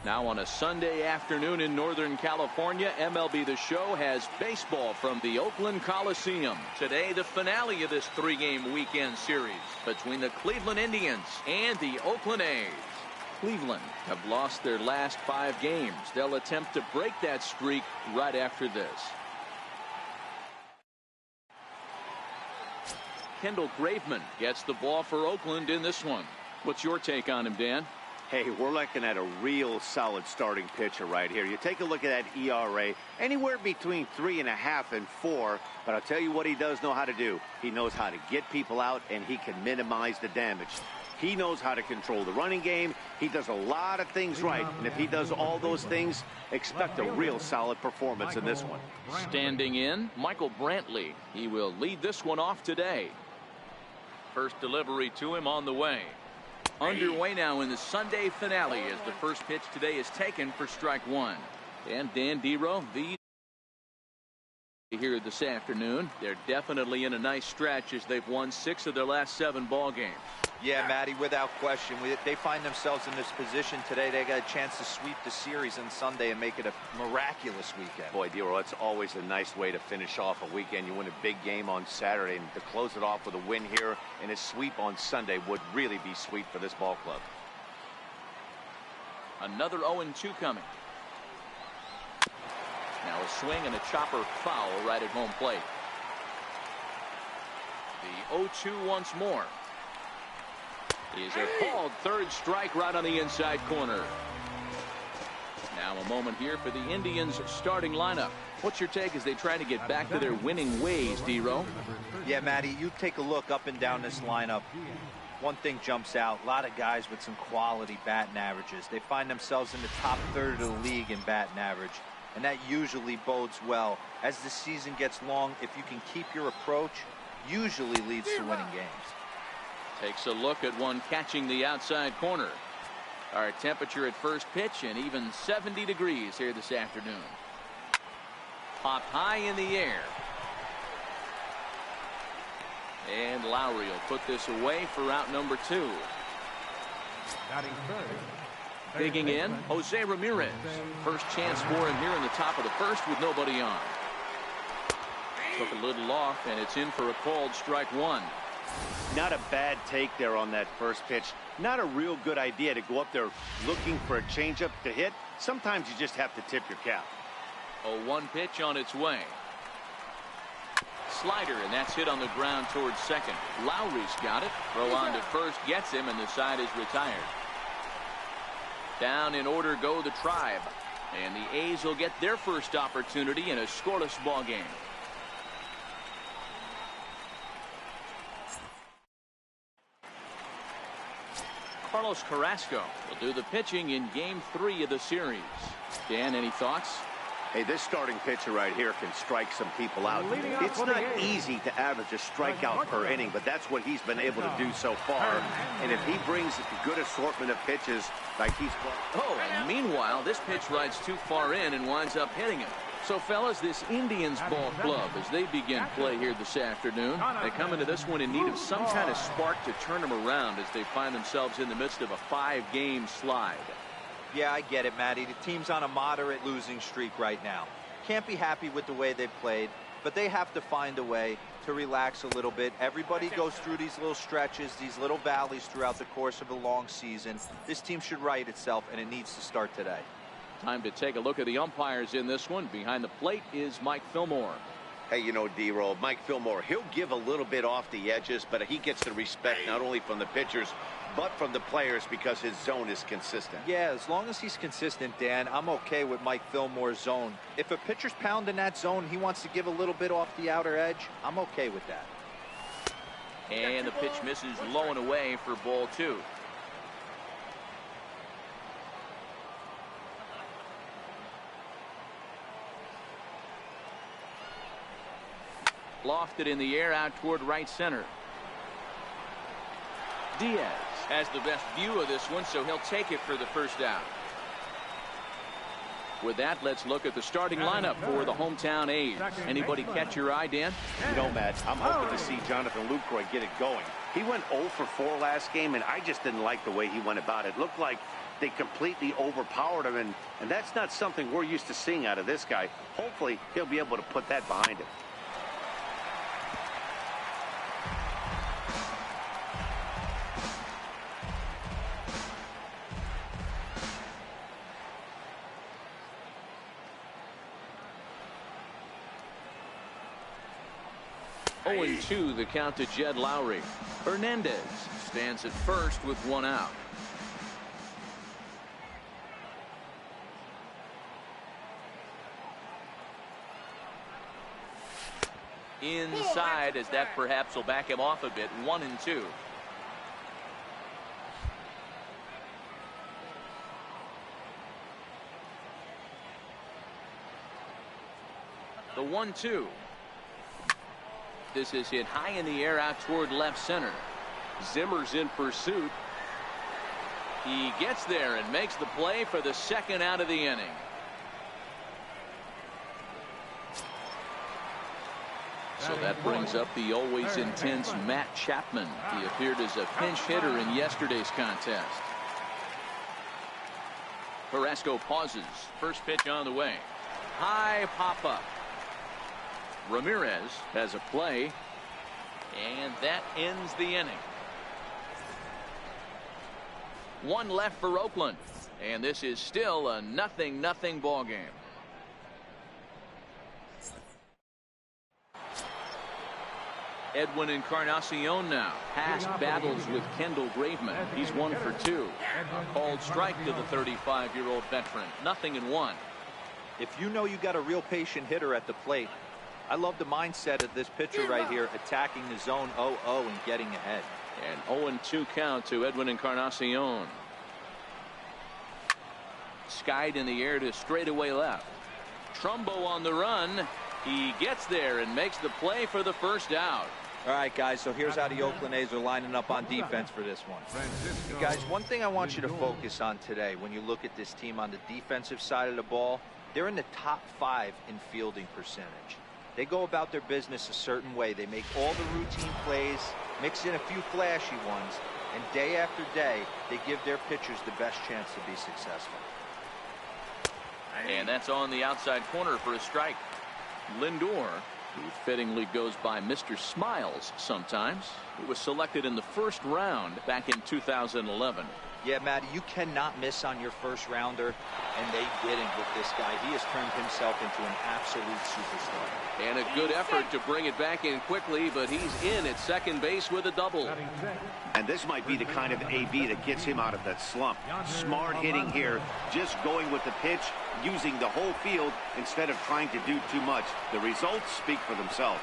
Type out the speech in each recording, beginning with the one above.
Now on a Sunday afternoon in Northern California, MLB The Show has baseball from the Oakland Coliseum. Today, the finale of this three-game weekend series between the Cleveland Indians and the Oakland A's. Cleveland have lost their last 5 games. They'll attempt to break that streak right after this. Kendall Graveman gets the ball for Oakland in this one. What's your take on him, Dan? Hey, we're looking at a real solid starting pitcher right here. You take a look at that ERA, anywhere between 3.5 and 4. But I'll tell you what he does know how to do. He knows how to get people out, and he can minimize the damage. He knows how to control the running game. He does a lot of things right. And if he does all those things, expect a real solid performance in this one. Standing in, Michael Brantley. He will lead this one off today. First delivery to him on the way. Underway now in the Sunday finale as the first pitch today is taken for strike 1. And Dan Dero, the here this afternoon. They're definitely in a nice stretch as they've won 6 of their last 7 ball games. Yeah, Matty, without question. They find themselves in this position today. They got a chance to sweep the series on Sunday and make it a miraculous weekend. Boy, Dero, that's always a nice way to finish off a weekend. You win a big game on Saturday, and to close it off with a win here and a sweep on Sunday would really be sweet for this ball club. Another 0-2 coming. Now a swing and a chopper foul right at home plate. The 0-2 once more. Is a called third strike right on the inside corner. Now a moment here for the Indians starting lineup. What's your take as they try to get back to their winning ways, Dero? Yeah, Matty, you take a look up and down this lineup. One thing jumps out. A lot of guys with some quality batting averages. They find themselves in the top third of the league in batting average. And that usually bodes well. As the season gets long, if you can keep your approach, usually leads to winning games. Takes a look at one catching the outside corner. Our temperature at first pitch and even 70 degrees here this afternoon. Popped high in the air. And Lowry will put this away for out number 2. Digging in, Jose Ramirez. First chance for him here in the top of the first with nobody on. Took a little off, and it's in for a called strike 1. Not a bad take there on that first pitch. Not a real good idea to go up there looking for a changeup to hit. Sometimes you just have to tip your cap. A 1 pitch on its way. Slider, and that's hit on the ground towards second. Lowry's got it. Throw on to first, gets him, and the side is retired. Down in order go the Tribe. And the A's will get their first opportunity in a scoreless ball game. Carlos Carrasco will do the pitching in game 3 of the series. Dan, any thoughts? Hey, this starting pitcher right here can strike some people out. It's not easy to average a strikeout per inning, but that's what he's been able to do so far. And if he brings a good assortment of pitches like he's... Oh, and meanwhile, this pitch rides too far in and winds up hitting him. So, fellas, this Indians ball club, as they begin play here this afternoon, they come into this one in need of some kind of spark to turn them around as they find themselves in the midst of a 5-game slide. Yeah, I get it, Matty. The team's on a moderate losing streak right now. Can't be happy with the way they played, but they have to find a way to relax a little bit. Everybody goes through these little stretches, these little valleys throughout the course of a long season. This team should right itself, and it needs to start today. Time to take a look at the umpires in this one. Behind the plate is Mike Fillmore. Hey, you know, D-Roll, Mike Fillmore, he'll give a little bit off the edges, but he gets the respect not only from the pitchers, but from the players because his zone is consistent. Yeah, as long as he's consistent, Dan, I'm okay with Mike Fillmore's zone. If a pitcher's pounding that zone, he wants to give a little bit off the outer edge, I'm okay with that. And the pitch misses low and away for ball 2. Lofted in the air out toward right center. Diaz has the best view of this one, so he'll take it for the first out. With that, let's look at the starting lineup for the hometown A's. Anybody catch your eye, Dan? You know, Matt, I'm hoping to see Jonathan Lucroy get it going. He went 0 for 4 last game, and I just didn't like the way he went about it. Looked like They completely overpowered him, and that's not something we're used to seeing out of this guy. Hopefully, he'll be able to put that behind him. Oh, 0-2 the count to Jed Lowry. Hernandez stands at first with one out. Inside, as that perhaps will back him off a bit. 1-2. The 1-2. This is hit high in the air out toward left center. Zimmer's in pursuit. He gets there and makes the play for the second out of the inning. So that brings up the always intense Matt Chapman. He appeared as a pinch hitter in yesterday's contest. Carrasco pauses. First pitch on the way. High pop up. Ramirez has a play, and that ends the inning. One left for Oakland, and this is still a 0-0 ball game. Edwin Encarnacion now. Past battles with Kendall Graveman. He's 1 for 2. A called strike to the 35-year-old veteran. 0-1. If you know you got a real patient hitter at the plate, I love the mindset of this pitcher right here, attacking the zone 0-0 and getting ahead. And 0-2 count to Edwin Encarnacion. Skied in the air to straightaway left. Trumbo on the run. He gets there and makes the play for the first out. All right, guys, so here's how the Oakland A's are lining up on defense for this one. Guys, one thing I want you to focus on today when you look at this team on the defensive side of the ball, they're in the top 5 in fielding percentage. They go about their business a certain way. They make all the routine plays, mix in a few flashy ones, and day after day, they give their pitchers the best chance to be successful. And that's on the outside corner for a strike. Lindor, who fittingly goes by Mr. Smiles sometimes, who was selected in the first round back in 2011. Yeah, Matty, you cannot miss on your first rounder, and they didn't with this guy. He has turned himself into an absolute superstar. And a good effort to bring it back in quickly, but he's in at second base with a double. And this might be the kind of AB that gets him out of that slump. Smart hitting here, just going with the pitch, using the whole field instead of trying to do too much. The results speak for themselves.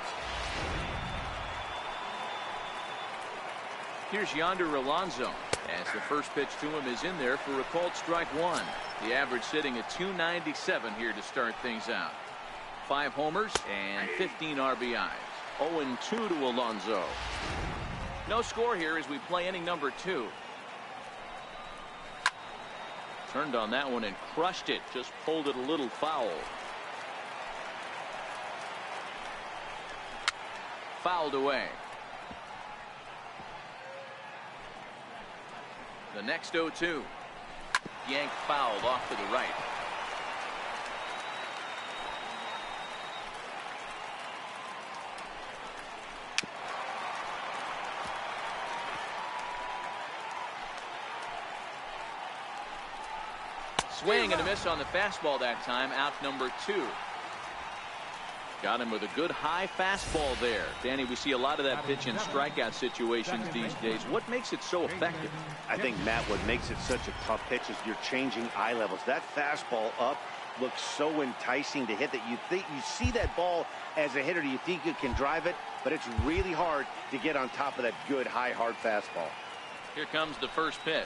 Here's Yonder Alonso, as the first pitch to him is in there for a called strike 1. The average sitting at 297 here to start things out. 5 homers and 15 RBIs. 0-2 to Alonso. No score here as we play inning number 2. Turned on that one and crushed it. Just pulled it a little foul. Fouled away. The next 0-2. Yanked fouled off to the right. Swing and a miss on the fastball that time. Out number 2. Got him with a good high fastball there. Danny, we see a lot of that pitch in strikeout situations these days. What makes it so effective? I think, Matt, what makes it such a tough pitch is you're changing eye levels. That fastball up looks so enticing to hit that you think you see that ball as a hitter. You think you can drive it, but it's really hard to get on top of that good high hard fastball. Here comes the first pitch.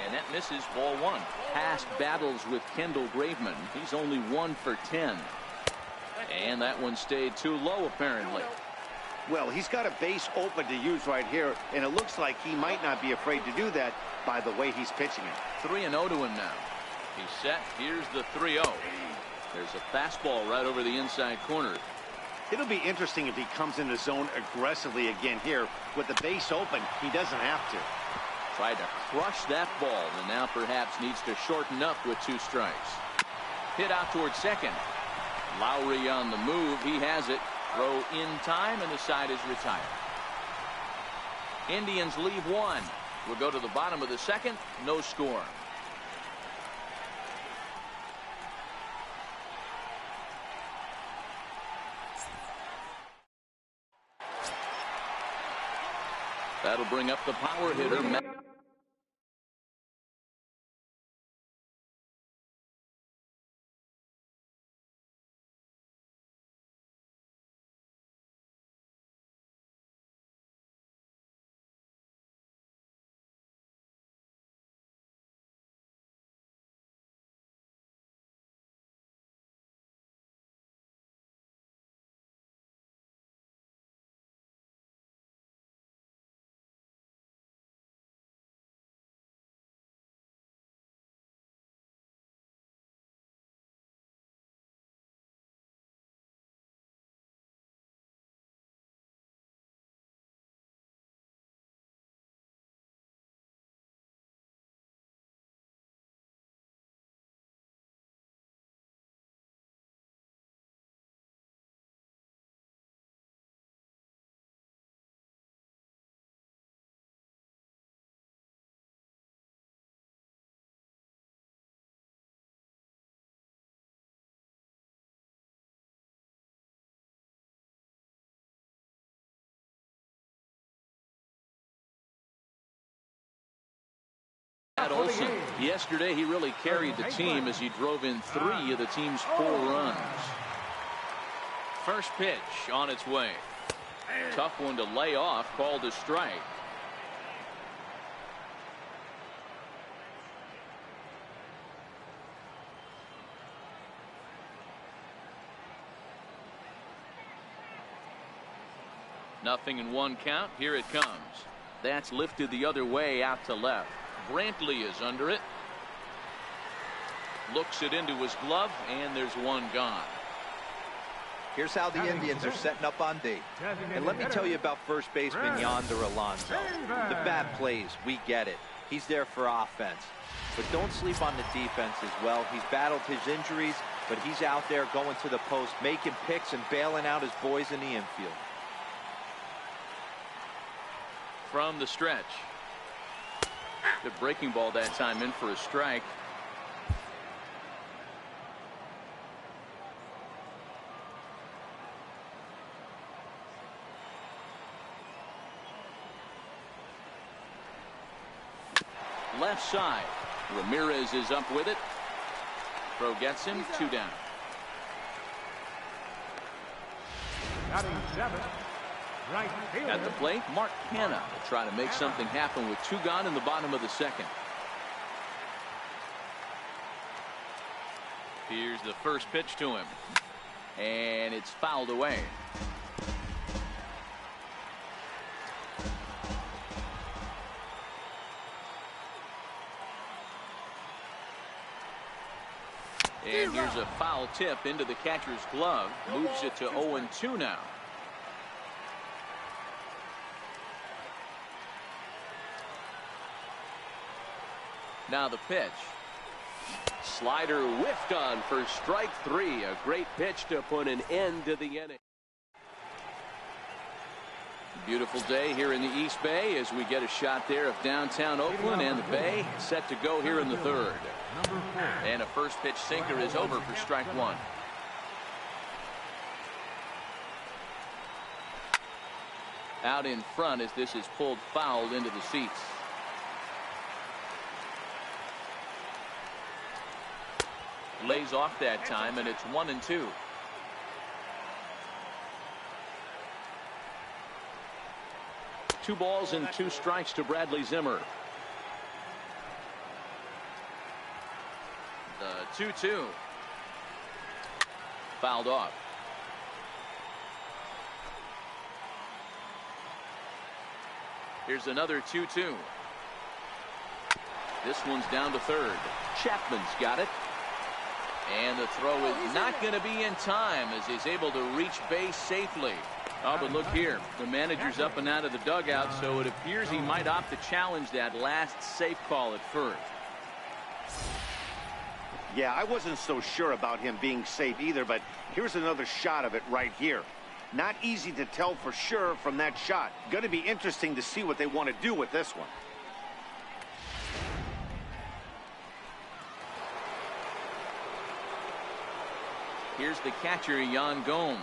And that misses, ball 1. Past battles with Kendall Graveman. He's only 1 for 10. And that one stayed too low, apparently. Well, he's got a base open to use right here, and it looks like he might not be afraid to do that by the way he's pitching it. 3-0 to him now. He's set. Here's the 3-0. There's a fastball right over the inside corner. It'll be interesting if he comes in the zone aggressively again here. With the base open, he doesn't have to. Tried to crush that ball and now perhaps needs to shorten up with 2 strikes. Hit out towards second. Lowry on the move. He has it. Throw in time and the side is retired. Indians leave 1. We'll go to the bottom of the second. No score. That'll bring up the power hitter. Olsen. Yesterday he really carried the team as he drove in 3 of the team's 4 runs. First pitch on its way. Tough one to lay off, called a strike. Nothing in 1 count. Here it comes. That's lifted the other way out to left. Brantley is under it. Looks it into his glove, and there's 1 gone. Here's how the Indians are setting up on D. And let me tell you about first baseman Yonder Alonso. The bat plays, we get it. He's there for offense. But don't sleep on the defense as well. He's battled his injuries, but he's out there going to the post, making picks and bailing out his boys in the infield. From the stretch. Good breaking ball that time, in for a strike. Left side. Ramirez is up with it. Throw gets him. 2 down. At the plate, Mark Hanna will try to make something happen with 2 gone in the bottom of the second. Here's the first pitch to him. And it's fouled away. And here's a foul tip into the catcher's glove. Moves it to 0-2 now. Now the pitch. Slider whiffed on for strike 3. A great pitch to put an end to the inning. Beautiful day here in the East Bay as we get a shot there of downtown Oakland, and the Bay set to go here in the 3rd. And a first pitch sinker is over for strike 1. Out in front as this is pulled foul into the seats. Lays off that time, and it's 1-2. Two balls and 2 strikes to Bradley Zimmer. The 2-2. Fouled off. Here's another 2-2. This one's down to 3rd. Chapman's got it. And the throw is not going to be in time as he's able to reach base safely. Oh, but look here. The manager's up and out of the dugout, so it appears he might opt to challenge that last safe call at first. Yeah, I wasn't so sure about him being safe either, but here's another shot of it right here. Not easy to tell for sure from that shot. Going to be interesting to see what they want to do with this one. Here's the catcher, Yan Gomes.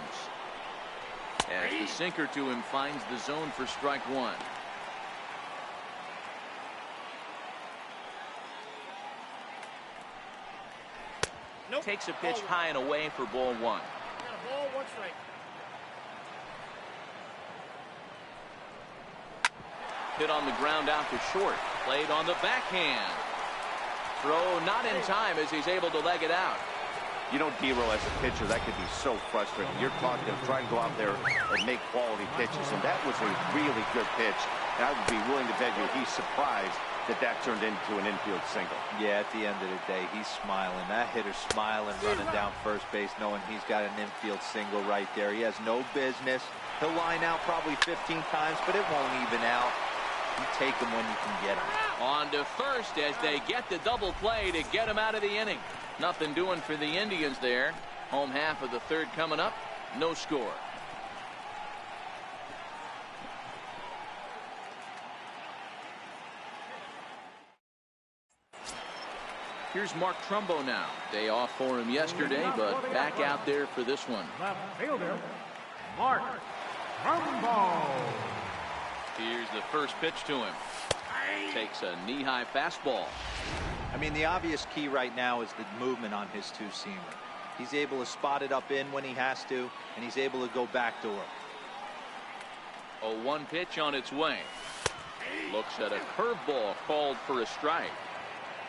As the sinker to him finds the zone for strike one. Nope. Takes a pitch high and away for ball one. Ball, one strike. Hit on the ground out to short. Played on the backhand. Throw not in time as he's able to leg it out. You know, D-Row, as a pitcher, that could be so frustrating. You're talking to trying to go out there and make quality pitches, and that was a really good pitch. And I would be willing to bet you he's surprised that that turned into an infield single. Yeah, at the end of the day, he's smiling. That hitter's smiling, running down first base, knowing he's got an infield single right there. He has no business. He'll line out probably 15 times, but it won't even out. You take him when you can get him. On to first as they get the double play to get him out of the inning. Nothing doing for the Indians there. Home half of the third coming up. No score. Here's Mark Trumbo now. Day off for him yesterday, but back out there for this one. Left fielder, Mark Trumbo. Here's the first pitch to him. Takes a knee-high fastball. I mean, the obvious key right now is the movement on his two-seamer. He's able to spot it up in when he has to, and he's able to go backdoor. A 1 pitch on its way. Looks at a curveball called for a strike.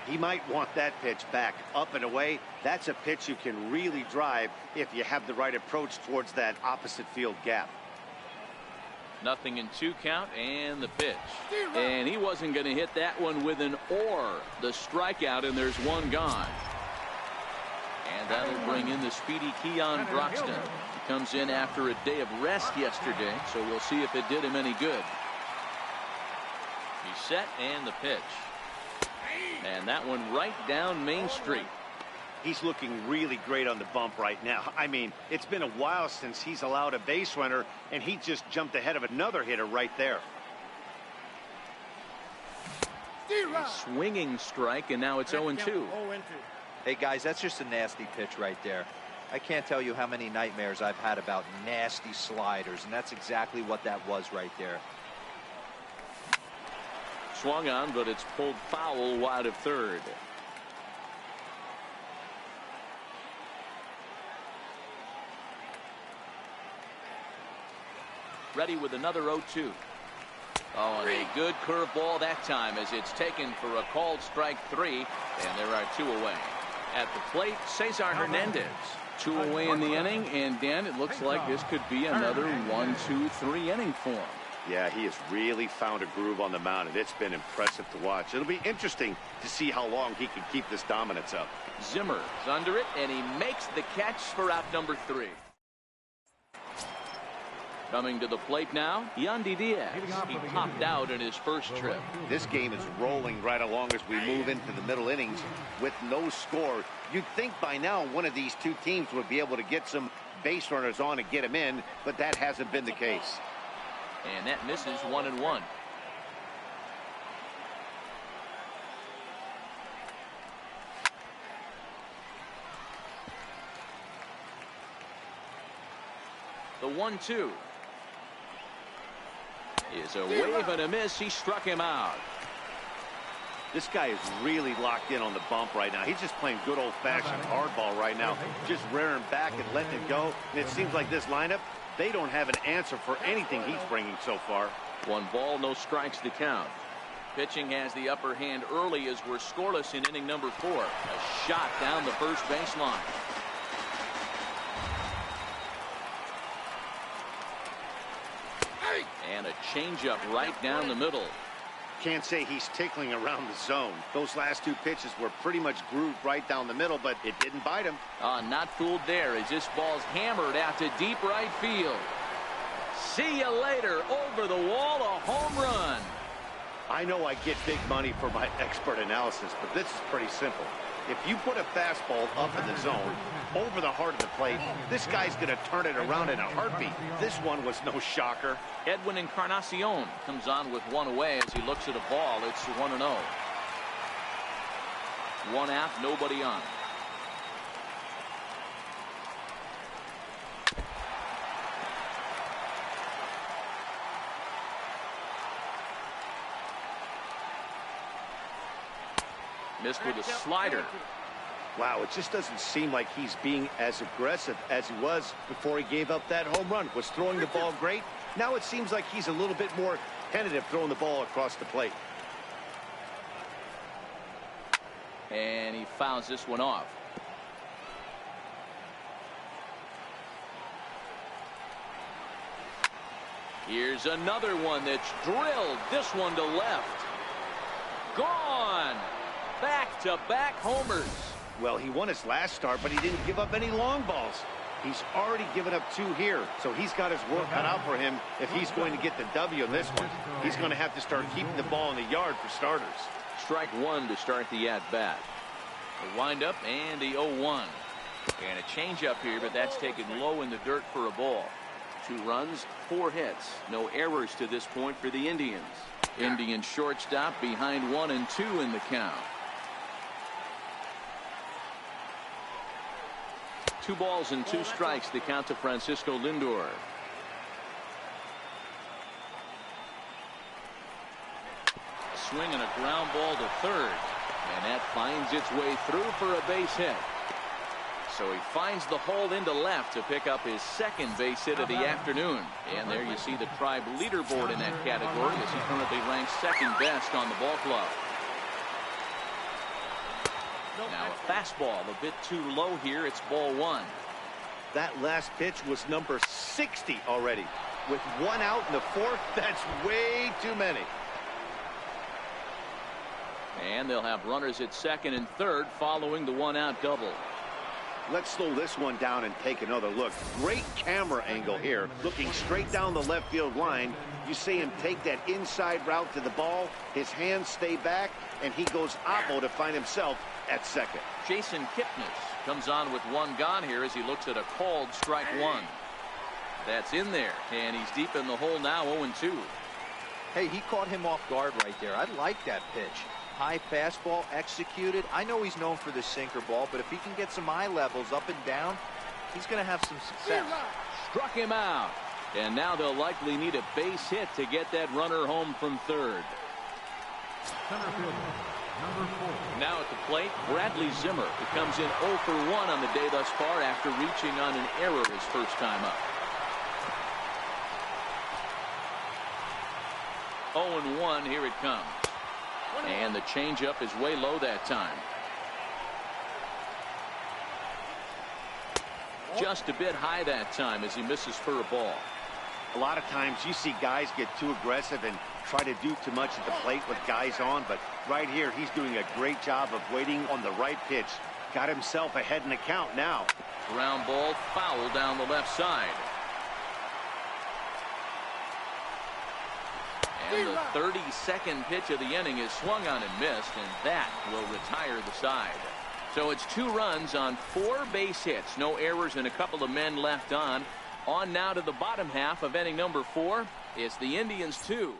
He might want that pitch back up and away. That's a pitch you can really drive if you have the right approach towards that opposite field gap. Nothing in 2 count and the pitch. And he wasn't going to hit that one with an or. The strikeout, and there's one gone. And that'll bring in the speedy Keon Broxton. He comes in after a day of rest yesterday, so we'll see if it did him any good. He's set and the pitch. And that one right down Main Street. He's looking really great on the bump right now. I mean, it's been a while since he's allowed a base runner, and he just jumped ahead of another hitter right there. A swinging strike, and now it's 0-2. Hey, guys, that's just a nasty pitch right there. I can't tell you how many nightmares I've had about nasty sliders, and that's exactly what that was right there. Swung on, but it's pulled foul wide of third. Ready with another 0-2. Oh, and a good curveball that time as it's taken for a called strike 3, and there are 2 away. At the plate, Cesar Hernandez. 2 away in the inning, and Dan, it looks like this could be another 1-2-3 inning for him. Yeah, he has really found a groove on the mound, and it's been impressive to watch. It'll be interesting to see how long he can keep this dominance up. Zimmer's under it, and he makes the catch for out number 3. Coming to the plate now, Yandy Diaz. He popped out in his first trip. This game is rolling right along as we move into the middle innings with no score. You'd think by now one of these 2 teams would be able to get some base runners on and get them in, but that hasn't been the case. And that misses 1-1. The 1-2 is a wave and a miss. He struck him out. This guy is really locked in on the bump right now. He's just playing good old-fashioned hardball right now, just rearing back and letting it go. And it seems like this lineup, they don't have an answer for anything he's bringing so far. 1 ball, no strikes to count. Pitching has the upper hand early as we're scoreless in inning number 4. A shot down the first baseline. And a changeup right down the middle. Can't say he's tickling around the zone. Those last 2 pitches were pretty much grooved right down the middle, but it didn't bite him. Not fooled there as this ball's hammered out to deep right field. See you later. Over the wall, a home run. I know I get big money for my expert analysis, but this is pretty simple. If you put a fastball up in the zone, over the heart of the plate, this guy's going to turn it around in a heartbeat. This one was no shocker. Edwin Encarnacion comes on with one away as he looks at a ball. It's 1-0. One out, nobody on. Missed with a slider. Wow, it just doesn't seem like he's being as aggressive as he was before he gave up that home run. Was throwing the ball great. Now it seems like he's a little bit more tentative throwing the ball across the plate. And he fouls this one off. Here's another one that's drilled. This one to left. Gone. Back-to-back homers. Well, he won his last start, but he didn't give up any long balls. He's already given up 2 here, so he's got his work cut out for him if he's going to get the W in this one. He's going to have to start keeping the ball in the yard for starters. Strike one to start the at-bat. A windup and the 0-1. And a changeup here, but that's taken low in the dirt for a ball. 2 runs, 4 hits. No errors to this point for the Indians. Indian shortstop behind 1 and 2 in the count. 2 balls and 2 strikes the count to Francisco Lindor. A swing and a ground ball to third. And that finds its way through for a base hit. So he finds the hole into left to pick up his 2nd base hit of the afternoon. And there you see the Tribe leaderboard in that category as he currently ranks 2nd best on the ball club. Now a fastball a bit too low here. It's ball 1. That last pitch was number 60 already. With 1 out in the 4th, that's way too many. And they'll have runners at 2nd and 3rd following the 1-out double. Let's slow this one down and take another look. Great camera angle here. Looking straight down the left field line. You see him take that inside route to the ball. His hands stay back, and he goes oppo to find himself at 2nd. Jason Kipnis comes on with 1 gone here as he looks at a called strike 1. That's in there, and he's deep in the hole now, 0-2. Hey, he caught him off guard right there. I like that pitch. High fastball executed. I know he's known for the sinker ball, but if he can get some eye levels up and down, he's going to have some success. Struck him out. And now they'll likely need a base hit to get that runner home from 3rd. Center fielder, number 4. Now at the plate, Bradley Zimmer, who comes in 0 for 1 on the day thus far after reaching on an error his first time up. 0-1, here it comes. And the changeup is way low that time. Just a bit high that time as he misses for a ball. A lot of times you see guys get too aggressive and try to do too much at the plate with guys on, but right here he's doing a great job of waiting on the right pitch. Got himself ahead in the count now. Ground ball foul down the left side. And the 32nd pitch of the inning is swung on and missed, and that will retire the side. So it's 2 runs on 4 base hits. No errors and a couple of men left on. On now to the bottom half of inning number 4. It's the Indians 2.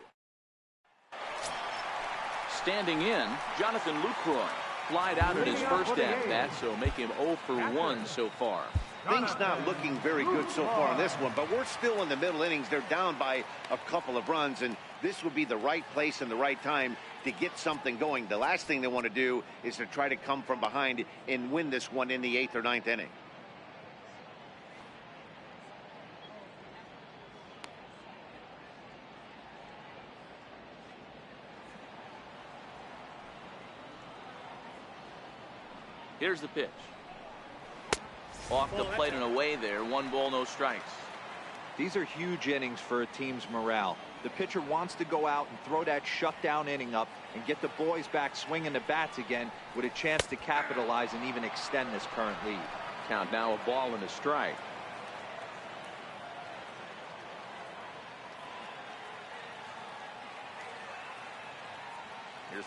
Standing in, Jonathan Lucroy. Flied out at his first at-bat, so make him 0 for 1 so far. Things not looking very good so far in this one, but we're still in the middle innings. They're down by a couple of runs, and this would be the right place and the right time to get something going. The last thing they want to do is to try to come from behind and win this one in the 8th or 9th inning. Here's the pitch. Off the plate and away there. 1 ball, no strikes. These are huge innings for a team's morale. The pitcher wants to go out and throw that shutdown inning up and get the boys back swinging the bats again with a chance to capitalize and even extend this current lead. Count now a ball and a strike.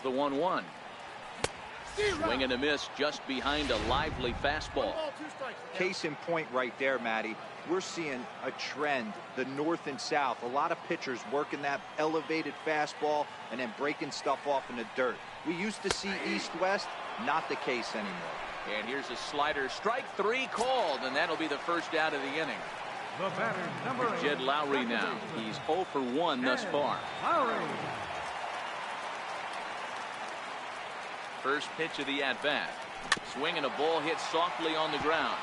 Here's the 1-1. Swing and a miss just behind a lively fastball. Case in point right there, Matty. We're seeing a trend, the north and south. A lot of pitchers working that elevated fastball and then breaking stuff off in the dirt. We used to see east-west, not the case anymore. And here's a slider. Strike 3 called, and that'll be the first out of the inning. The batter, number 8. Jed Lowry now. He's 0 for 1 thus far. Lowry. First pitch of the at-bat. Swing and a ball hit softly on the ground.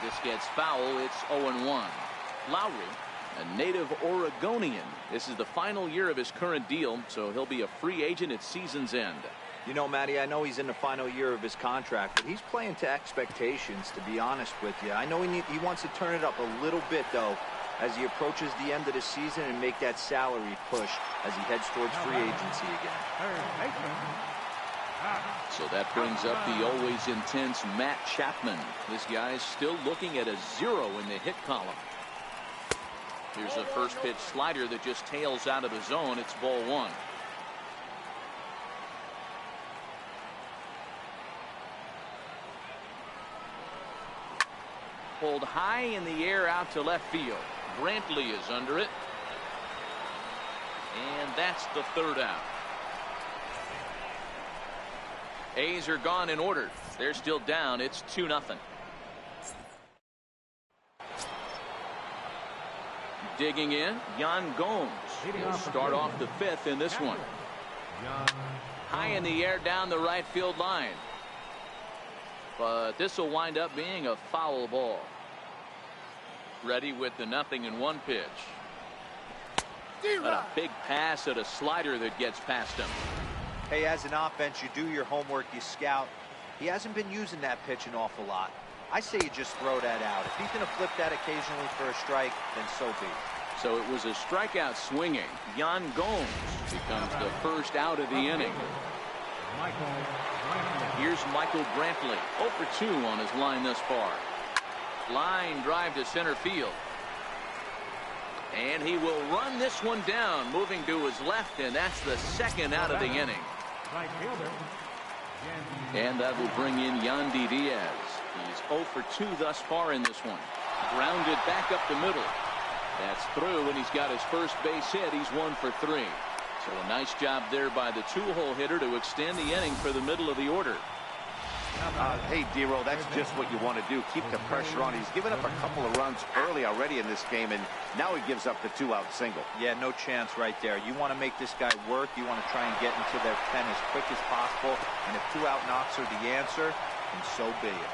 This gets foul. It's 0-1. Lowry, a native Oregonian. This is the final year of his current deal, so he'll be a free agent at season's end. You know, Matty, I know he's in the final year of his contract, but he's playing to expectations, to be honest with you. I know he wants to turn it up a little bit, though, as he approaches the end of the season and make that salary push as he heads towards free agency again. So that brings up the always intense Matt Chapman. This guy's still looking at a 0 in the hit column. Here's a first pitch slider that just tails out of the zone. It's ball 1. Pulled high in the air out to left field. Brantley is under it. And that's the 3rd out. A's are gone in order. They're still down. It's 2-0. Digging in, Yan Gomes. He'll start off the 5th in this one. High in the air down the right field line. But this will wind up being a foul ball. Ready with the 0-1 pitch. But a big pass at a slider that gets past him. Hey, as an offense, you do your homework, you scout. He hasn't been using that pitch an awful lot. I say you just throw that out. If he's going to flip that occasionally for a strike, then so be it. So it was a strikeout swinging. Yan Gomes becomes the first out of the inning. Here's Michael Brantley, 0 for 2 on his line thus far. Line drive to center field. And he will run this one down, moving to his left, and that's the 2nd out of the inning. And that will bring in Yandy Diaz. He's 0 for 2 thus far in this one. Grounded back up the middle. That's through, and he's got his first base hit. He's 1 for 3. So a nice job there by the 2-hole hitter to extend the inning for the middle of the order. Hey, D-Roll, that's just what you want to do. Keep the pressure on. He's given up a couple of runs early already in this game, and now he gives up the 2-out single. Yeah, no chance right there. You want to make this guy work. You want to try and get into their pen as quick as possible. And if 2-out knocks are the answer, then so be it.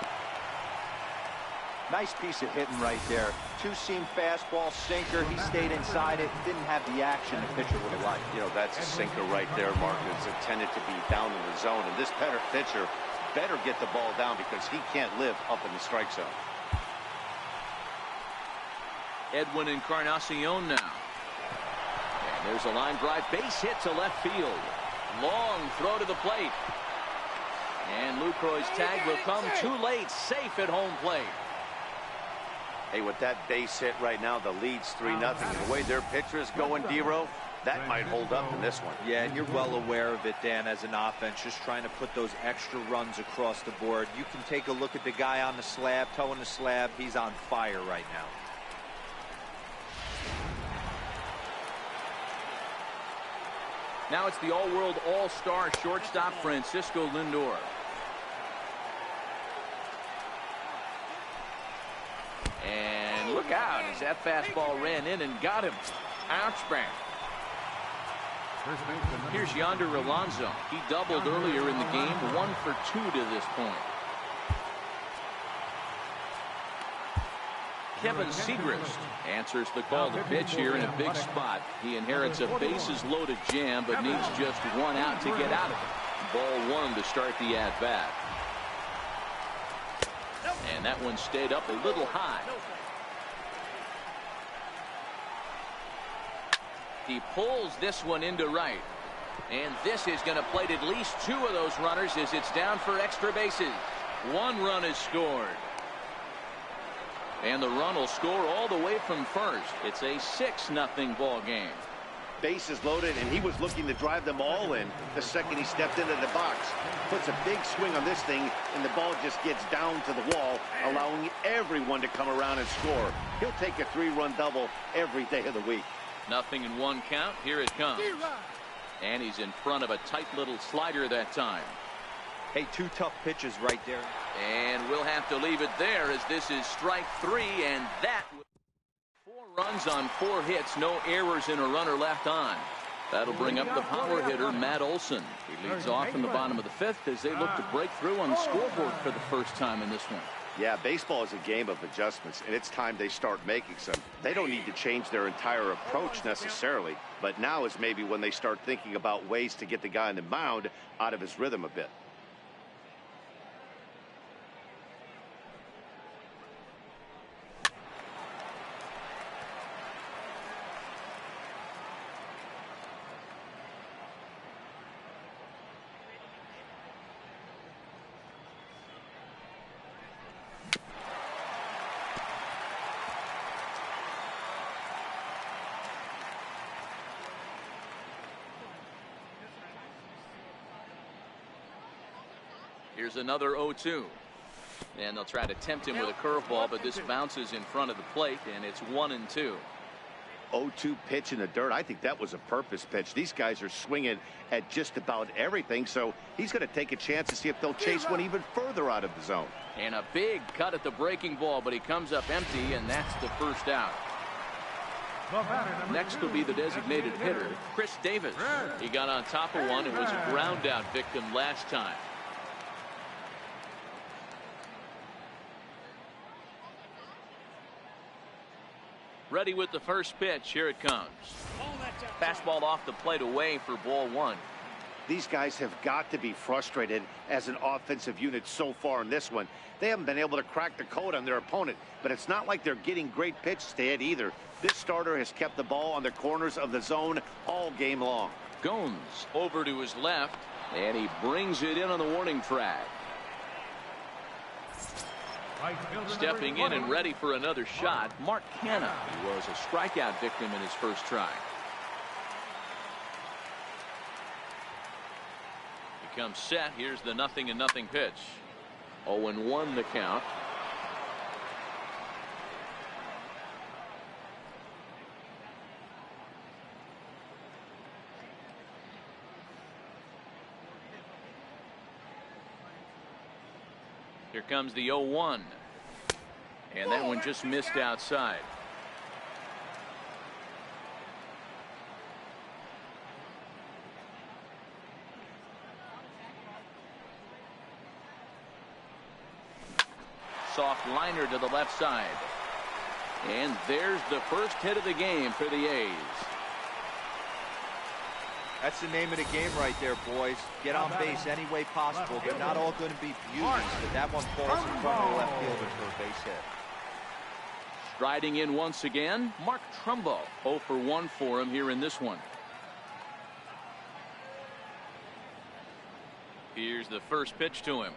Nice piece of hitting right there. Two-seam fastball, sinker. He stayed inside it. Didn't have the action the pitcher would have liked. You know, that's a sinker right there, Mark. It's intended to be down in the zone. And this pitcher better get the ball down because he can't live up in the strike zone. Edwin Encarnacion now. And there's a line drive base hit to left field. Long throw to the plate. And Lucroy's tag will come too late. Safe at home plate. Hey, with that base hit right now, the lead's 3-0. The way their pitcher is going, D-Row, that might hold up in this one. Yeah, and you're well aware of it, Dan, as an offense, just trying to put those extra runs across the board. You can take a look at the guy on the slab, toeing the slab. He's on fire right now. Now it's the all-world all-star shortstop Francisco Lindor. And look out as that fastball ran in and got him. Ouch bang. Here's Yonder Alonso. He doubled earlier in the game, 1 for 2 to this point. Kevin Segrist answers the call to pitch here in a big spot. He inherits a bases loaded jam, but needs just 1 out to get out of it. Ball 1 to start the at bat. And that one stayed up a little high. He pulls this one into right. And this is going to plate at least 2 of those runners as it's down for extra bases. 1 run is scored. And the run will score all the way from first. It's a 6-0 ball game. bases loaded, and he was looking to drive them all in the second he stepped into the box. Puts a big swing on this thing, and the ball just gets down to the wall, allowing everyone to come around and score. He'll take a 3-run double every day of the week. Nothing in one count. Here it comes. And he's in front of a tight little slider that time. Hey, 2 tough pitches right there. And we'll have to leave it there, as this is strike 3, and that 4 runs on 4 hits, no errors, and a runner left on. That'll bring up the power hitter, Matt Olson. He leads off in the bottom of the 5th as they look to break through on the scoreboard for the first time in this one. Yeah, baseball is a game of adjustments, and it's time they start making some. They don't need to change their entire approach necessarily, but now is maybe when they start thinking about ways to get the guy on the mound out of his rhythm a bit. Here's another 0-2. And they'll try to tempt him with a curveball, but this bounces in front of the plate, and it's 1-2. 0-2 pitch in the dirt. I think that was a purpose pitch. These guys are swinging at just about everything, so he's going to take a chance to see if they'll chase one even further out of the zone. And a big cut at the breaking ball, but he comes up empty, and that's the first out. Next will be the designated hitter, Chris Davis. He got on top of one and was a ground out victim last time. Ready with the first pitch. Here it comes. Fastball off the plate away for ball 1. These guys have got to be frustrated as an offensive unit so far in this one. They haven't been able to crack the code on their opponent, but it's not like they're getting great pitches to hit either. This starter has kept the ball on the corners of the zone all game long. Gomes over to his left, and he brings it in on the warning track. Stepping in and ready for another shot, Mark Canha. He was a strikeout victim in his first try. He comes set. Here's the 0-0 pitch. 0-1 the count. Here comes the 0-1. And that one just missed outside. Soft liner to the left side. And there's the first hit of the game for the A's. That's the name of the game right there, boys. Get on base any way possible. They're not all going to be beauties, but that one falls in front of the left fielder for a base hit. Striding in once again, Mark Trumbo. 0 for 1 for him here in this one. Here's the first pitch to him.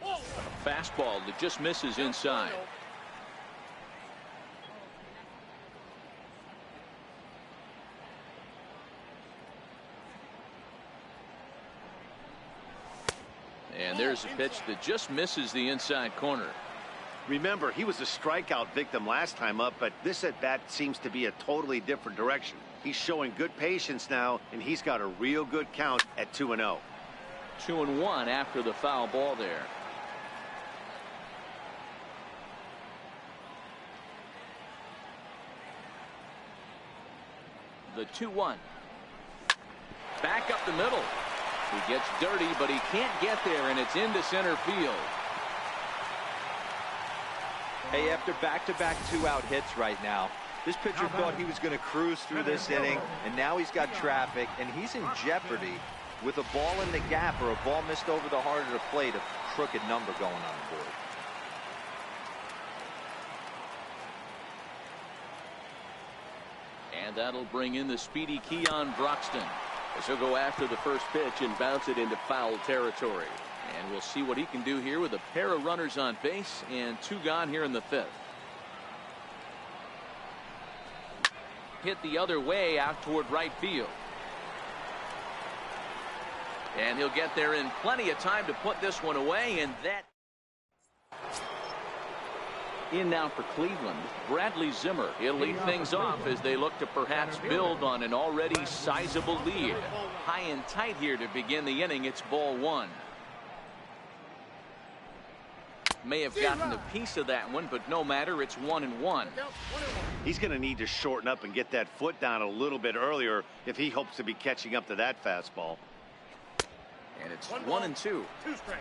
A fastball that just misses inside. And there's a pitch that just misses the inside corner. Remember, he was a strikeout victim last time up, but this at bat seems to be a totally different direction. He's showing good patience now, and he's got a real good count at 2-0. 2-1 after the foul ball there. The 2-1. Back up the middle. He gets dirty, but he can't get there, and it's into center field. Hey, after back-to-back 2-out hits right now, this pitcher thought he was going to cruise through this inning, and now he's got traffic, and he's in jeopardy with a ball in the gap or a ball missed over the heart of the plate, a crooked number going on the board. And that'll bring in the speedy Keon Broxton, as he'll go after the first pitch and bounce it into foul territory. And we'll see what he can do here with a pair of runners on base and 2 gone here in the 5th. hit the other way out toward right field. And he'll get there in plenty of time to put this one away, and that. In now for Cleveland, Bradley Zimmer. He'll lead things off as they look to perhaps build on an already sizable lead. High and tight here to begin the inning. It's ball one. May have gotten a piece of that one, but no matter, it's 1-1. He's going to need to shorten up and get that foot down a little bit earlier if he hopes to be catching up to that fastball. And it's 1-2. 2 strikes.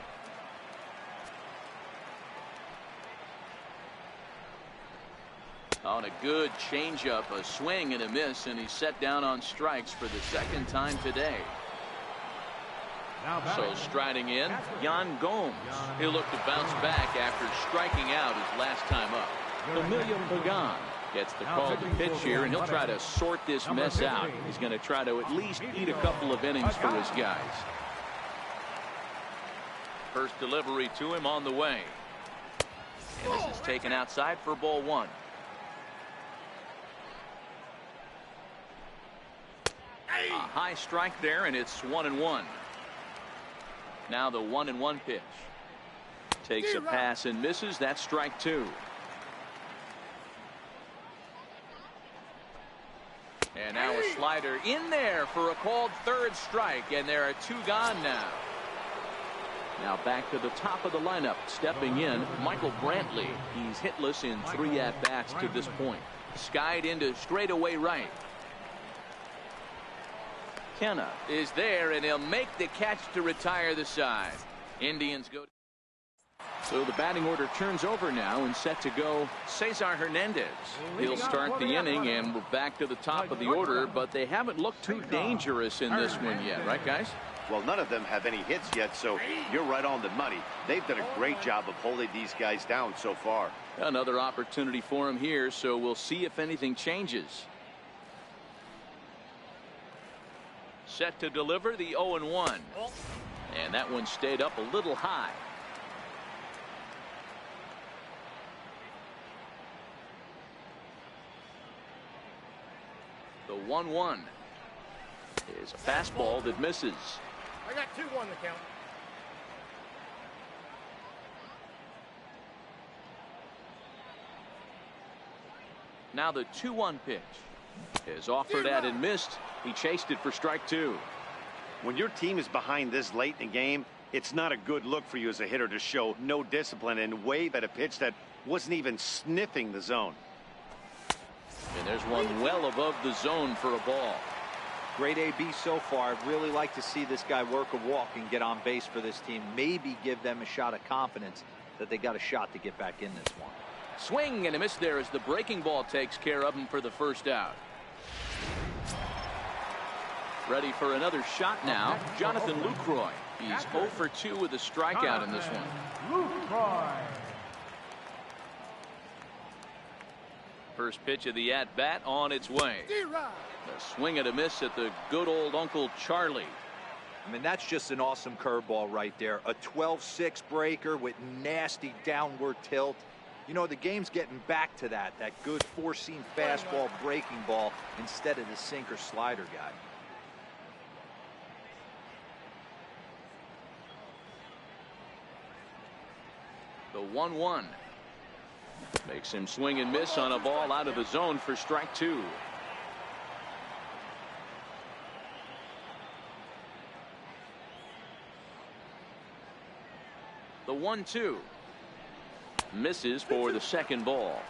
On a good changeup, a swing and a miss, and he's set down on strikes for the second time today. So striding in, Yan Gomes. He'll look to bounce back after striking out his last time up. Emilio Pagan gets the call to pitch here, and he'll try to sort this mess out. He's going to try to at least eat a couple of innings for his guys. First delivery to him on the way. And this is taken outside for ball one. A high strike there, and it's 1-1. Now the 1-1 pitch. Takes a pass and misses. That's strike two. And now a slider in there for a called third strike, and there are two gone now. Now back to the top of the lineup. Stepping in, Michael Brantley. He's hitless in 3 at-bats to this point. Skied into straightaway right. Kenna is there, and he'll make the catch to retire the side. Indians go. So the batting order turns over now, and set to go Cesar Hernandez. He'll start the inning, and we're back to the top of the order, but they haven't looked too dangerous in this one yet, right, guys? Well, none of them have any hits yet, so you're right on the money. They've done a great job of holding these guys down so far. Another opportunity for him here, so we'll see if anything changes. Set to deliver the 0-1. And that one stayed up a little high. The 1-1 is a fastball that misses. I got 2-1 the count. Now the 2-1 pitch is offered at and missed. He chased it for strike two. When your team is behind this late in the game, it's not a good look for you as a hitter to show no discipline and wave at a pitch that wasn't even sniffing the zone. And there's one well above the zone for a ball. Great AB so far. I'd really like to see this guy work a walk and get on base for this team. Maybe give them a shot of confidence that they got a shot to get back in this one. Swing and a miss there as the breaking ball takes care of him for the first out. Ready for another shot now, Jonathan Lucroy. He's 0 for 2 with a strikeout in this one. First pitch of the at-bat on its way. A swing and a miss at the good old Uncle Charlie. I mean, that's just an awesome curveball right there. A 12-6 breaker with nasty downward tilt. You know, the game's getting back to that good four-seam fastball breaking ball instead of the sinker slider guy. The 1-1 makes him swing and miss on a ball out of the zone for strike two. The 1-2 misses for the second ball.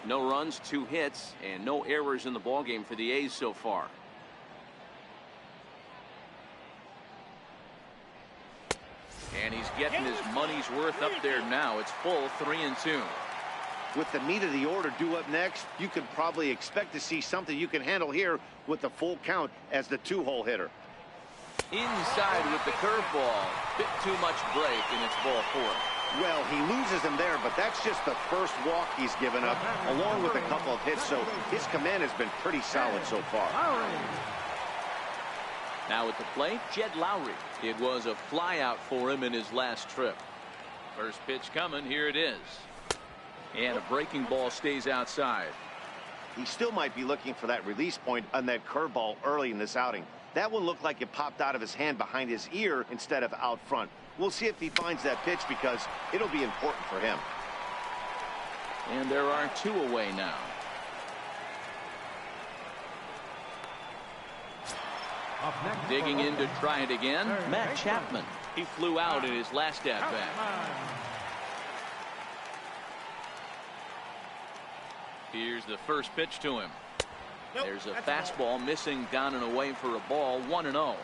No runs, 2 hits, and no errors in the ballgame for the A's so far. And he's getting his money's worth up there now. It's full 3-2. With the meat of the order due up next, you can probably expect to see something you can handle here with the full count as the 2-hole hitter. Inside with the curveball. Bit too much break, and it's ball 4. Well, he loses him there, but that's just the first walk he's given up, along with a couple of hits, so his command has been pretty solid so far. Now at the plate, Jed Lowry. It was a flyout for him in his last trip. First pitch coming, here it is. And a breaking ball stays outside. he still might be looking for that release point on that curveball early in this outing. That one looked like it popped out of his hand behind his ear instead of out front. We'll see if he finds that pitch because it'll be important for him. And there are 2 away now. Digging in to try it again, Matt Chapman. He flew out in his last at-bat. Here's the first pitch to him. There's a fastball missing down and away for a ball, 1-0.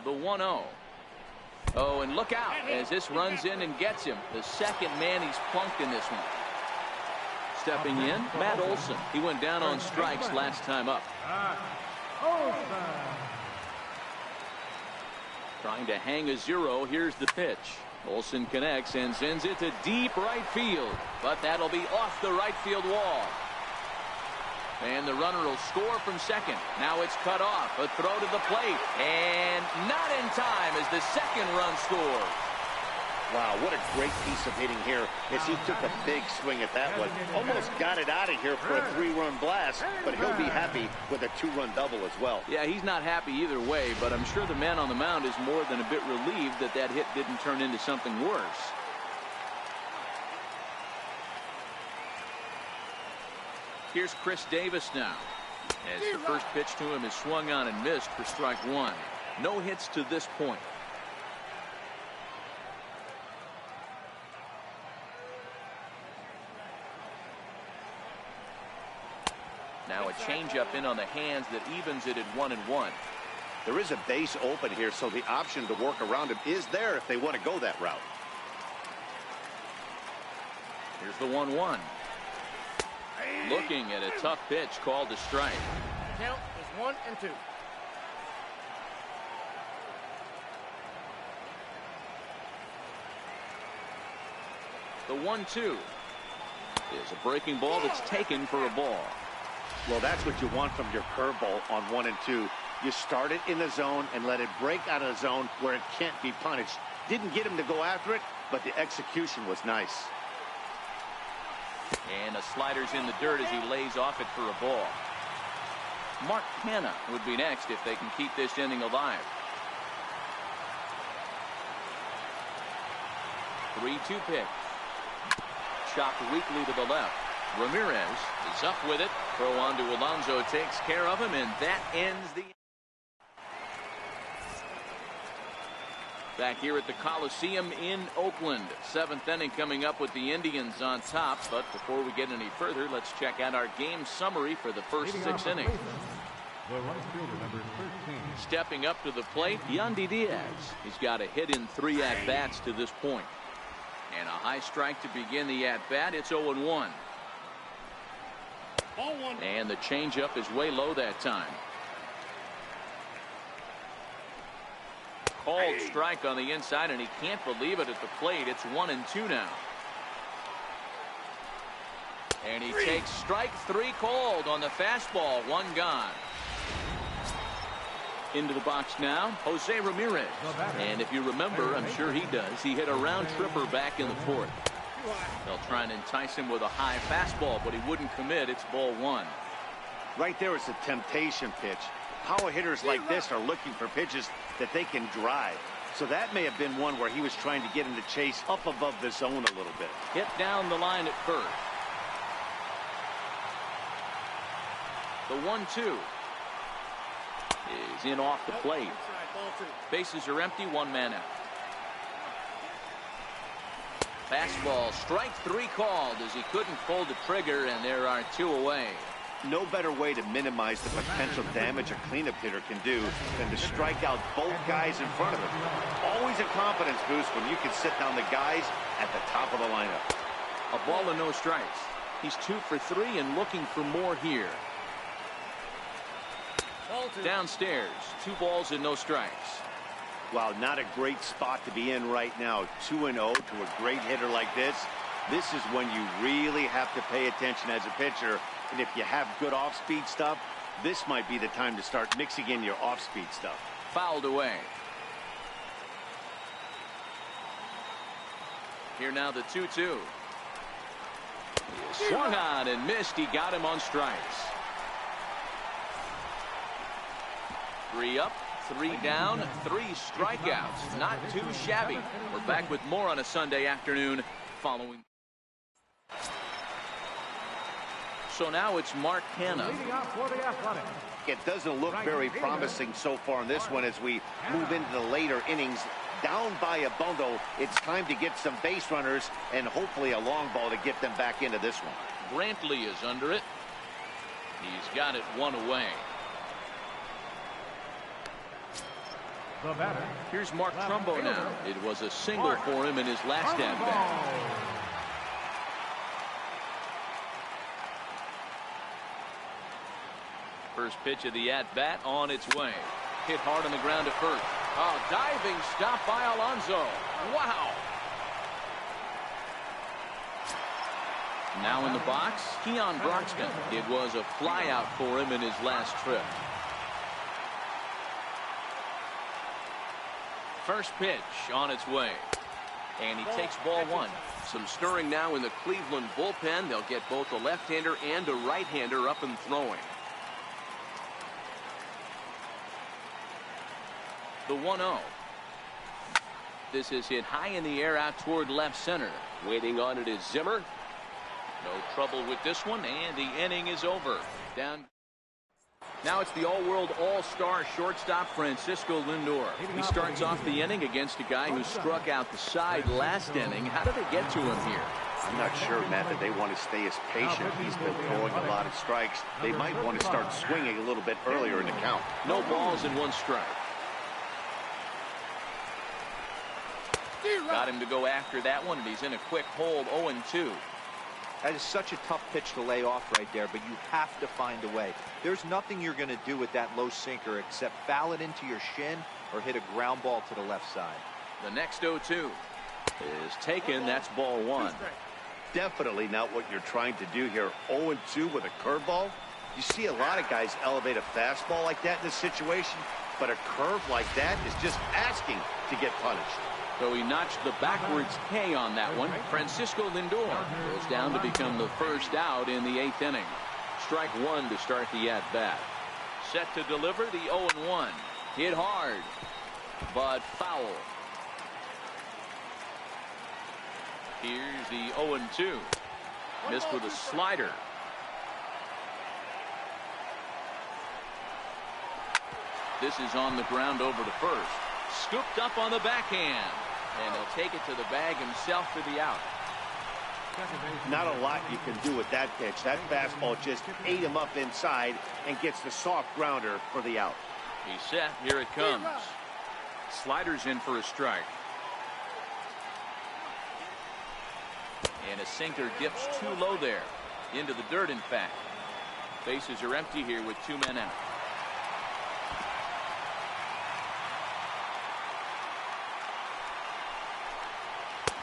The 1-0. Oh, and look out as this runs in and gets him. The second man he's plunked in this one. Stepping in, Matt Olson. He went down on strikes last time up. Trying to hang a 0. Here's the pitch. Olson connects and sends it to deep right field. But that'll be off the right field wall. And the runner will score from second. Now it's cut off. A throw to the plate. And not in time as the second run scores. Wow, what a great piece of hitting here as he took a big swing at that one. Almost got it out of here for a 3-run blast, but he'll be happy with a 2-run double as well. Yeah, he's not happy either way, but I'm sure the man on the mound is more than a bit relieved that that hit didn't turn into something worse. Here's Chris Davis now, as the first pitch to him is swung on and missed for strike 1. No hits to this point. Now a changeup in on the hands that evens it at 1-1. There is a base open here, so the option to work around him is there if they want to go that route. Here's the 1-1. Looking at a tough pitch called a strike. Count is 1-2. The 1-2 is a breaking ball that's taken for a ball. Well, that's what you want from your curveball on 1 and 2. You start it in the zone and let it break out of the zone where it can't be punished. Didn't get him to go after it, but the execution was nice. And the slider's in the dirt as he lays off it for a ball. Mark Canha would be next if they can keep this inning alive. 3-2 pitch. Chopped weakly to the left. Ramirez is up with it. Throw on to Alonso takes care of him, and that ends the. Back here at the Coliseum in Oakland. 7th inning coming up with the Indians on top. But before we get any further, let's check out our game summary for the first 6 innings. The right fielder, number 13. Stepping up to the plate, Yandy Diaz. He's got a hit in 3 at-bats to this point. And a high strike to begin the at-bat. It's 0-1. And the changeup is way low that time. Called strike on the inside, and he can't believe it at the plate. It's 1-2 now. And he takes strike 3 called on the fastball. 1 gone. Into the box now, Jose Ramirez. And if you remember, I'm sure he does, he hit a round tripper back in the 4th. They'll try and entice him with a high fastball, but he wouldn't commit. It's ball 1. Right there is a temptation pitch. Power hitters like this are looking for pitches that they can drive. So that may have been one where he was trying to get him to chase up above the zone a little bit. Hit down the line at first. The 1-2 is in off the plate. Bases are empty, 1 man out. Fastball, strike 3 called as he couldn't pull the trigger, and there are 2 away. No better way to minimize the potential damage a cleanup hitter can do than to strike out both guys in front of him. Always a confidence boost when you can sit down the guys at the top of the lineup. A ball and no strikes. He's 2 for 3 and looking for more here. Downstairs, 2 balls and no strikes. Wow, not a great spot to be in right now. 2-0 to a great hitter like this. This is when you really have to pay attention as a pitcher. And if you have good off-speed stuff, this might be the time to start mixing in your off-speed stuff. Fouled away. Here now the 2-2. Swung on and missed. He got him on strikes. 3 up, 3 down, 3 strikeouts. Not too shabby. We're back with more on a Sunday afternoon following. So now it's Mark Hanna. Leading off for the Athletics. It doesn't look very promising so far in this one as we move into the later innings. Down by a bundle, it's time to get some base runners and hopefully a long ball to get them back into this one. Brantley is under it. He's got it 1 away. The batter. Here's Mark Trumbo now. It was a single for him in his last at-bat. First pitch of the at-bat on its way. Hit hard on the ground to first. Oh, diving stop by Alonso. Wow. Now in the box, Keon Broxton. It was a flyout for him in his last trip. First pitch on its way. And he takes ball 1. Some stirring now in the Cleveland bullpen. They'll get both a left-hander and a right-hander up and throwing. The 1-0. This is hit high in the air out toward left center. Waiting on it is Zimmer. No trouble with this one, and the inning is over. Down. Now it's the all-world all-star shortstop Francisco Lindor. He starts off the inning against a guy who struck out the side last inning. How did they get to him here? I'm not sure, Matt, that they want to stay as patient. He's been throwing a lot of strikes. They might want to start swinging a little bit earlier in the count. No balls and 1 strike. Got him to go after that one, and he's in a quick hold. 0-2. That is such a tough pitch to lay off right there, but you have to find a way. There's nothing you're going to do with that low sinker except foul it into your shin or hit a ground ball to the left side. The next 0-2 is taken. That's ball 1. Definitely not what you're trying to do here. 0-2 with a curveball. You see a lot of guys elevate a fastball like that in this situation, but a curve like that is just asking to get punished. So he notched the backwards K on that one. Francisco Lindor goes down to become the first out in the 8th inning. Strike 1 to start the at-bat. Set to deliver the 0-1. Hit hard, but foul. Here's the 0-2. Missed with a slider. This is on the ground over to first. Scooped up on the backhand. And he'll take it to the bag himself for the out. Not a lot you can do with that pitch. That fastball just ate him up inside and gets the soft grounder for the out. He's set. Here it comes. Sliders in for a strike. And a sinker dips too low there. Into the dirt, in fact. Bases are empty here with 2 men out.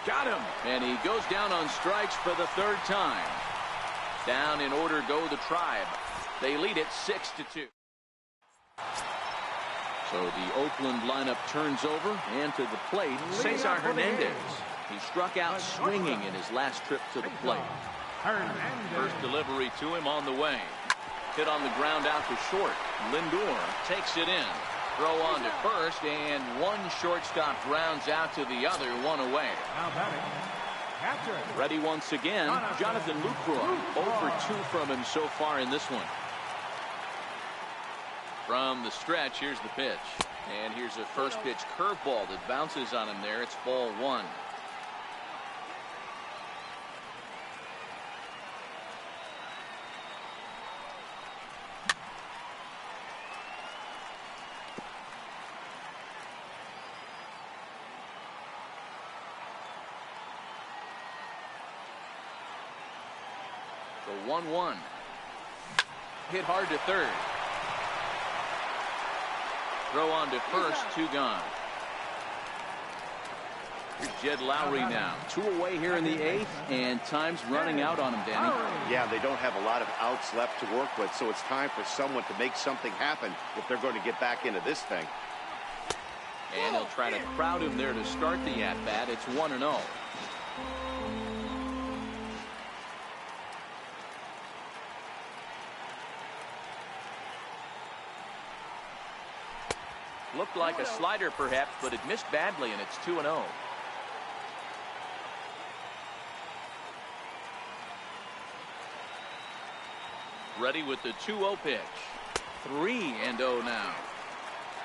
Got him. And he goes down on strikes for the 3rd time. Down in order go the Tribe. They lead it 6-2. So the Oakland lineup turns over, and to the plate, Cesar Hernandez. He struck out swinging in his last trip to the plate. First delivery to him on the way. Hit on the ground out to short. Lindor takes it in. Throw on to first, and one shortstop grounds out to the other, 1 away. Now batting. Catcher. Ready once again, Jonathan Lucroy. 0 for 2 from him so far in this one. From the stretch, here's the pitch. And here's a first pitch curveball that bounces on him there. It's ball 1. The 1-1. Hit hard to third. Throw on to first, 2 gone. Here's Jed Lowry now. 2 away here in the 8th, and time's running out on him, Danny. Yeah, they don't have a lot of outs left to work with, so it's time for someone to make something happen if they're going to get back into this thing. And he'll try to crowd him there to start the at-bat. It's 1-0. Looked like a slider perhaps, but it missed badly, and it's 2-0. Ready with the 2-0 pitch. 3-0 now.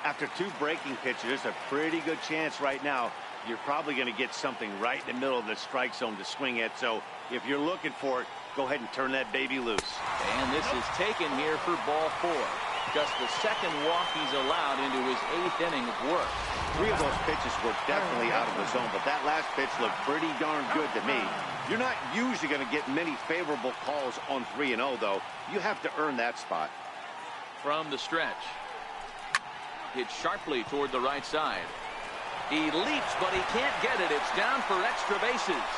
After two breaking pitches, there's a pretty good chance right now you're probably going to get something right in the middle of the strike zone to swing at. So if you're looking for it, go ahead and turn that baby loose. And this is taken here for ball 4. Just the second walk he's allowed into his 8th inning of work. Three of those pitches were definitely out of the zone, but that last pitch looked pretty darn good to me. You're not usually going to get many favorable calls on 3-0, though. You have to earn that spot. From the stretch. Hit sharply toward the right side. He leaps, but he can't get it. It's down for extra bases.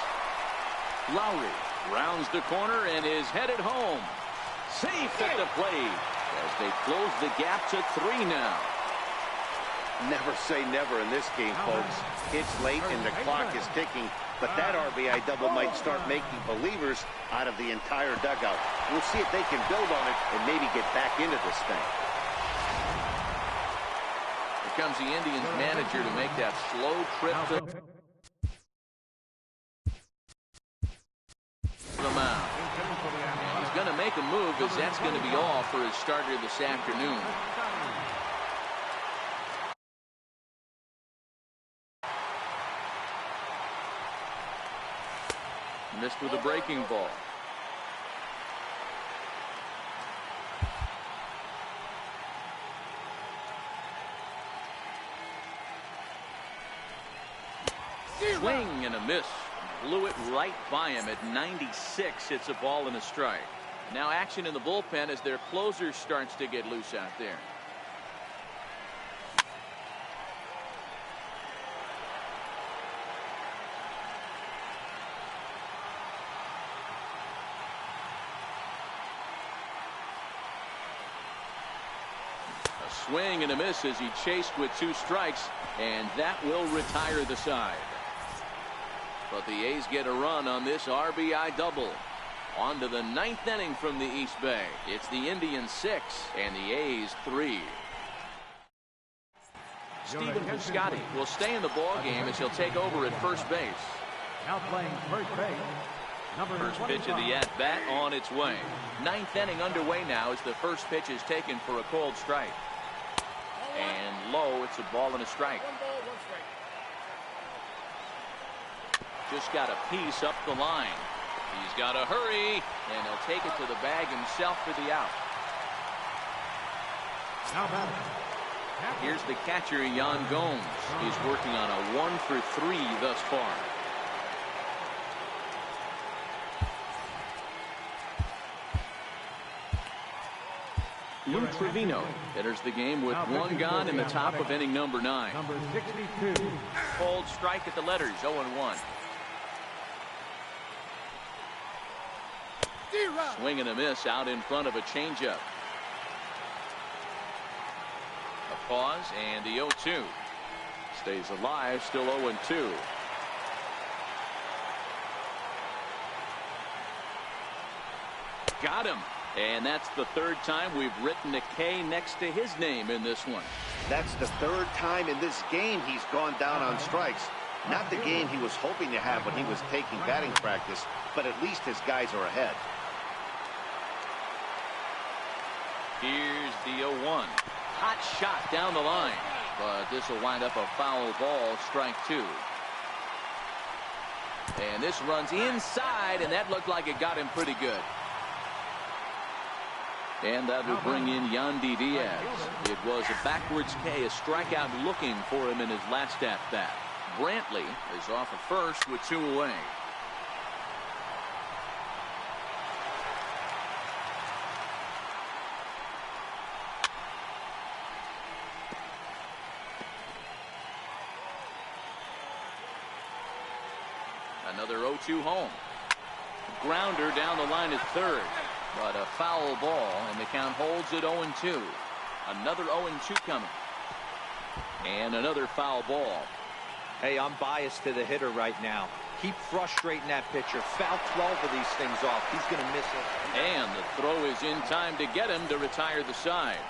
Lowe rounds the corner and is headed home. Safe at the plate as they close the gap to 3 now. Never say never in this game, folks. It's late and the clock is ticking, but that RBI double might start making believers out of the entire dugout. We'll see if they can build on it and maybe get back into this thing. Here comes the Indians manager to make that slow trip to the mound. And he's going to make a move, as that's going to be all for his starter this afternoon. Missed with a breaking ball. Swing and a miss. Blew it right by him at 96. It's a ball and a strike. Now action in the bullpen as their closer starts to get loose out there. A swing and a miss as he chased with 2 strikes, and that will retire the side. But the A's get a run on this RBI double. On to the 9th inning from the East Bay. It's the Indians 6 and the A's 3. Stephen Piscotty will stay in the ball game as he'll take over at first base. Now playing first base. First pitch of the at-bat on its way. 9th inning underway now as the first pitch is taken for a called strike. And low, it's a ball and a strike. 1 ball, 1 strike. Just got a piece up the line. He's got to hurry, and he'll take it to the bag himself for the out. Now batting. Here's the catcher, Yan Gomes. He's working on a 1 for 3 thus far. Lou Trevino enters the game with 1 gone in the top of inning number 9. Number 62. Cold strike at the letters, 0-1. Swing and a miss out in front of a changeup. A pause and the 0-2. Stays alive, still 0-2. Got him. And that's the 3rd time we've written a K next to his name in this one. That's the 3rd time in this game he's gone down on strikes. Not the game he was hoping to have when he was taking batting practice, but at least his guys are ahead. Here's the 0-1. Hot shot down the line, but this will wind up a foul ball, strike 2. And this runs inside, and that looked like it got him pretty good. And that will bring in Yandy Diaz. It was a backwards K, a strikeout looking for him in his last at-bat. Brantley is off at first with 2 away. Another 0-2 home. Grounder down the line at 3rd. But a foul ball, and the count holds at 0-2. Another 0-2 coming. And another foul ball. Hey, I'm biased to the hitter right now. Keep frustrating that pitcher. Foul 12 of these things off. He's going to miss it. And the throw is in time to get him to retire the side.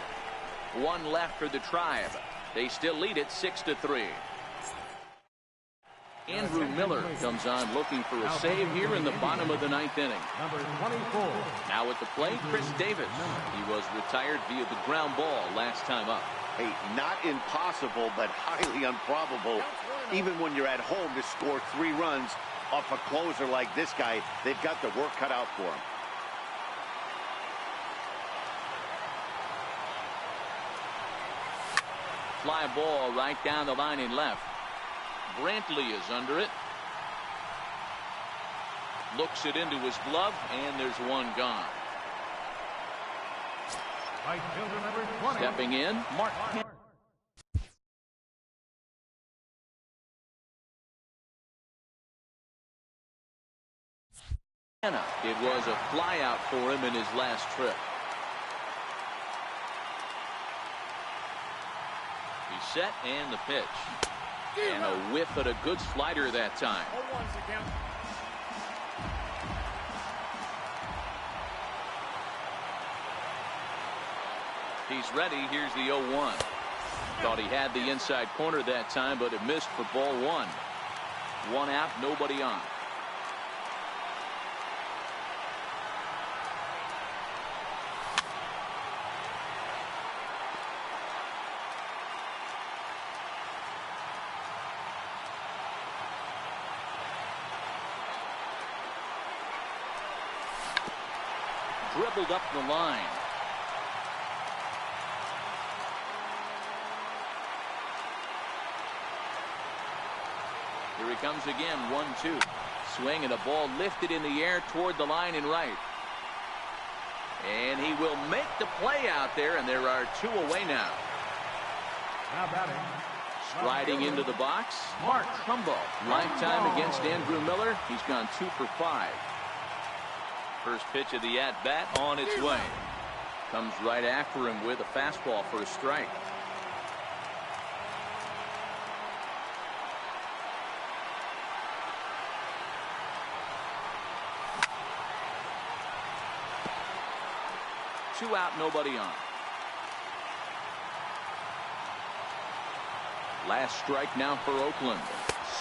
One left for the Tribe. They still lead it 6-3. Andrew Miller comes on looking for a save here in the bottom of the ninth inning. Number 24. Now at the plate, Chris Davis. He was retired via the ground ball last time up. Hey, not impossible, but highly improbable. Even when you're at home to score 3 runs off a closer like this guy, they've got the work cut out for him. Fly ball right down the line in left. Brantley is under it. Looks it into his glove, and there's one gone. Right fielder number 20. Stepping in, Mark. It was a flyout for him in his last trip. He's set, and the pitch. And a whiff at a good slider that time. He's ready. Here's the 0-1. Thought he had the inside corner that time, but it missed for ball 1. 1 out, nobody on. Dribbled up the line. Here he comes again, 1-2. Swing and a ball lifted in the air toward the line in right. And he will make the play out there, and there are 2 away now. Now batting. Striding into the box, Mark Trumbo. Lifetime against Andrew Miller. He's gone 2 for 5. First pitch of the at-bat on its way. Comes right after him with a fastball for a strike. Two out, nobody on. Last strike now for Oakland.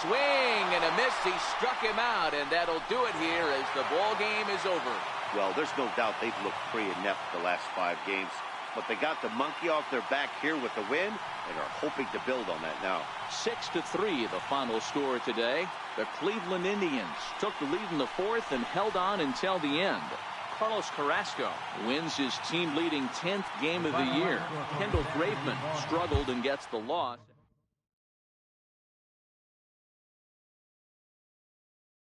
Swing and a miss. He struck him out, and that'll do it here as the ball game is over. Well, there's no doubt they've looked pretty inept the last 5 games, but they got the monkey off their back here with the win and are hoping to build on that now. 6-3 the final score today. The Cleveland Indians took the lead in the 4th and held on until the end. Carlos Carrasco wins his team leading 10th game of the year. Kendall Graveman struggled and gets the loss.